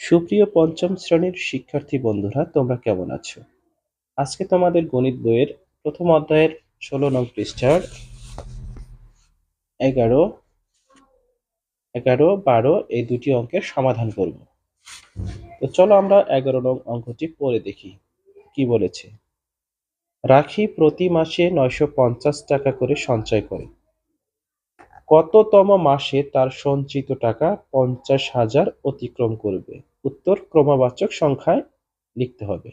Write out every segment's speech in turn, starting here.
সুপ্রিয় পঞ্চম শ্রেণীর শিক্ষার্থী বন্ধুরা, তোমরা কেমন আছো? আজকে তোমাদের গণিত বইয়ের প্রথম অধ্যায়ের ১৬ নং পৃষ্ঠার ১১, ১১, ১২ এই দুটি অঙ্কের সমাধান করব। তো চলো আমরা ১১ নং অঙ্কটি পড়ে দেখি কি বলেছে। রাখি প্রতি মাসে ৯৫০ টাকা করে সঞ্চয় করে। কততম মাসে তার সঞ্চিত টাকা ৫০,০০০ অতিক্রম করবে? উত্তর ক্রমবাচক সংখ্যায় লিখতে হবে।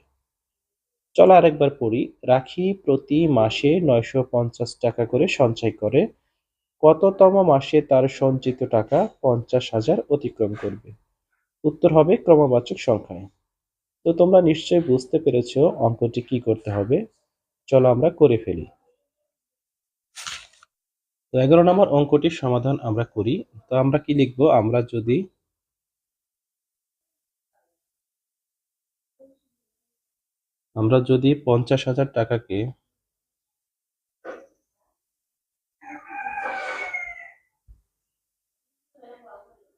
চলো আরেকবার পড়ি। রাখি প্রতি মাসে ৯৫০ টাকা করে সঞ্চয় করে। কততম মাসে তার সঞ্চিত টাকা ৫০,০০০ অতিক্রম করবে? উত্তর হবে ক্রমবাচক সংখ্যায়। তো তোমরা নিশ্চয়ই বুঝতে পেরেছো অঙ্কটি কি করতে হবে। চলো আমরা করে ফেলি। তো ১১ নম্বর অঙ্কটির সমাধান আমরা করি। তো আমরা কি লিখব? আমরা যদি ৫০,০০০ টাকাকে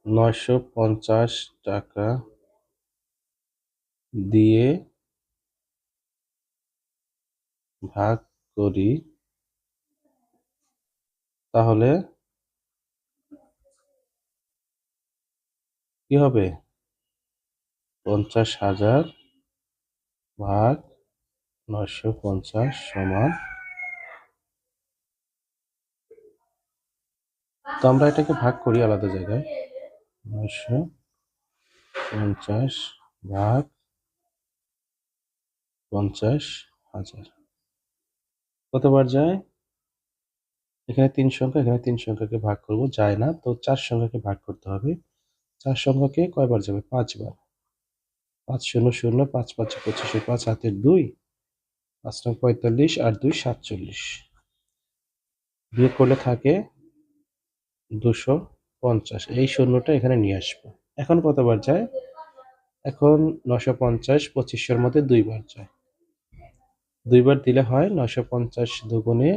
৯৫০ টাকা দিয়ে ভাগ করি, তাহলে কি হবে? ৫০,০০০ ভাগ ৯৫০ সমান, তো আমরা এটাকে ভাগ করি আলাদা জায়গায়। ৯৫০ ভাগ ৫০,০০০ কতবার যায়? এখানে ৩ সংখ্যা, এখানে ৩ সংখ্যাকে ভাগ করব, যায় না, তো ৪ সংখ্যাকে ভাগ করতে হবে। ৪ সংখ্যাকে কয়বার যাবে? ৫ বার। ৫ শূন্য শূন্য, ৫ ৫ ২৫, ৫ হাতের ২, ৫ নং ৪৫ আর ২ ৪৭। বিয়োগ করলে থাকে ২৫০। এই শূন্যটা এখানে নিয়ে আসবো। এখন কতবার যায়? এখন ৯৫০ ২৫০০ মধ্যে ২ বার যায়। ২ বার দিলে হয় ৯৫০ দুগুণে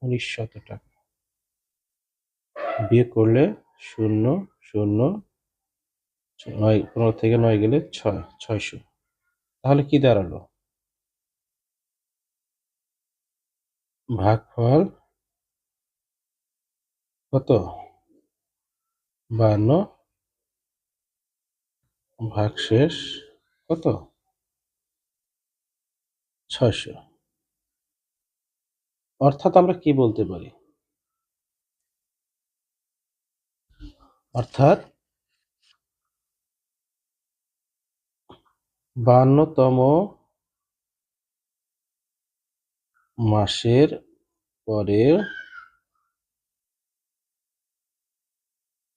১৯০০ টাকা। বিয়োগ করলে ০ ০ ৯, ১৫ থেকে ৯ গেলে ৬, ৬০০। তাহলে কি দাঁড়ালো? ভাগফল কত? ৫২ ভাগশেষ কত? ৬০০। অর্থাৎ আমরা কি বলতে পারি? অর্থাৎ ৫২তম মাসের পরে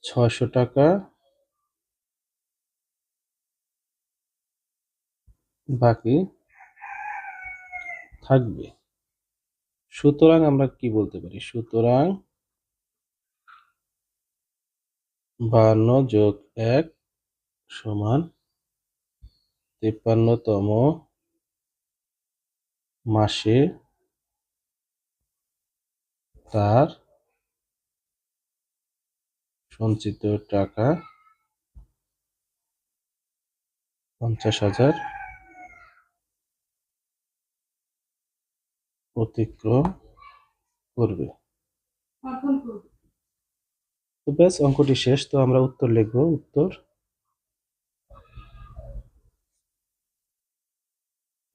৬০০ টাকা বাকি থাকবে। সুতরাং আমরা কি বলতে পারি? সুতরাং ৫২ যোগ ১ সমান ৫৩তম মাসে তার সঞ্চিত টাকা ৫০,০০০ অতিক্রম করবে। তো ব্যাস, অঙ্কটি শেষ। তো আমরা উত্তর লিখব। উত্তর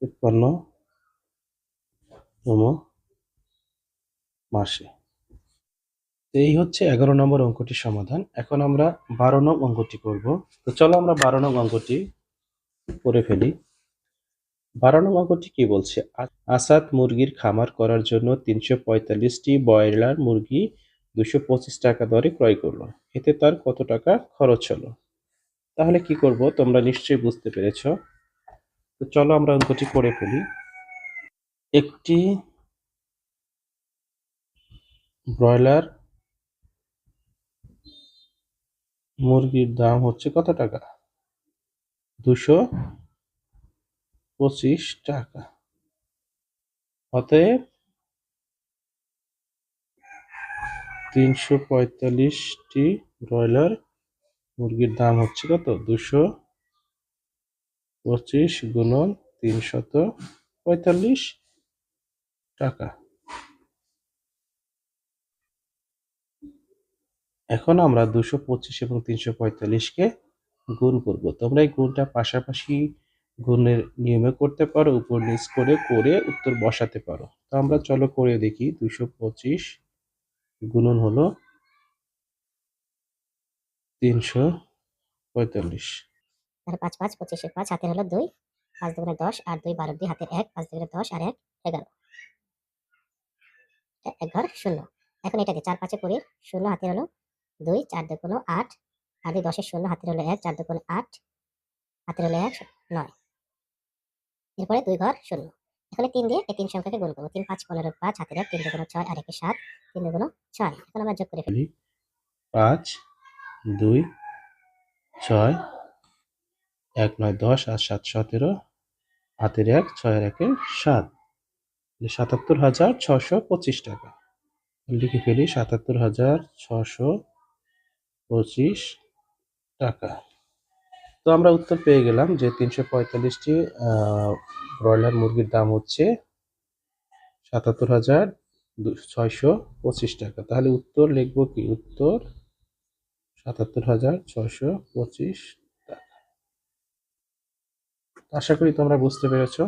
৫৩তম মাসে। এই হচ্ছে ১১ নম্বর অঙ্কটির সমাধান। এখন আমরা ১২ নং অঙ্কটি করব। তো চলো আমরা ১২ নং অঙ্কটি করে ফেলি। ১২ নং অঙ্কটি কি বলছে? আসাদ মুরগির খামার করার জন্য ৩৪৫টি ব্রয়লার মুরগি ২২৫ টাকা দরে ক্রয় করলো। এতে তার কত টাকা খরচ হলো? তাহলে কি করব তোমরা নিশ্চয়ই বুঝতে পেরেছ। তো চলো আমরা অঙ্কটি করে ফেলি। একটি ব্রয়লার মুরগির দাম হচ্ছে কত টাকা? ২২৫ টাকা। অতএব ৩৪৫টি ব্রয়লার মুরগির দাম হচ্ছে কত? 25 গুণন 345 টাকা। এখন আমরা 225 এবং 345-কে গুণ করব। তোমরা এই গুণটা পাশাপাশি গুণের নিয়মে করতে পারো, উপর নিচ করে করে উত্তর বসাতে পারো। তো আমরা চলো করে দেখি। 225 গুণন হলো 345। তাহলে 5 5 25 5 হাতের হলো 2, 5 দুগুণে 10 আর 2 12 দিয়ে হাতের 1, 5 দুগুণে 10 আর 1 11, এক ঘর শূন্য। এখন এটা দিয়ে 4 5 20, শূন্য হাতের হলো 2, 4 দুগুণ 8 আর 2 10 শূন্য হাতের হলো 1, 4 দুগুণ 8 হাতের হলো 1 9, এরপরে 2 ঘর শূন্য। এখন 3 দিয়ে এই 3 সংখ্যাকে গুণ করবো। 3 5 15 5 হাতের 1, 3 দুগুণ 6 আর 1 7, 3 দুগুণ 6। এখন আমরা যোগ করে ফেলি। 5 2 6 1 9 10 আর 7 17, হাতের 1 6 আর 1 7, 77,625 টাকা। লিখে ফেলি 77,625 টাকা। তো আমরা উত্তর পেয়ে গেলাম যে 345টি ব্রয়লার মুরগির দাম হচ্ছে 77,625 টাকা। তাহলে উত্তর লিখবো কি? উত্তর 77,625 টাকা। আশা করি তোমরা বুঝতে পেরেছো।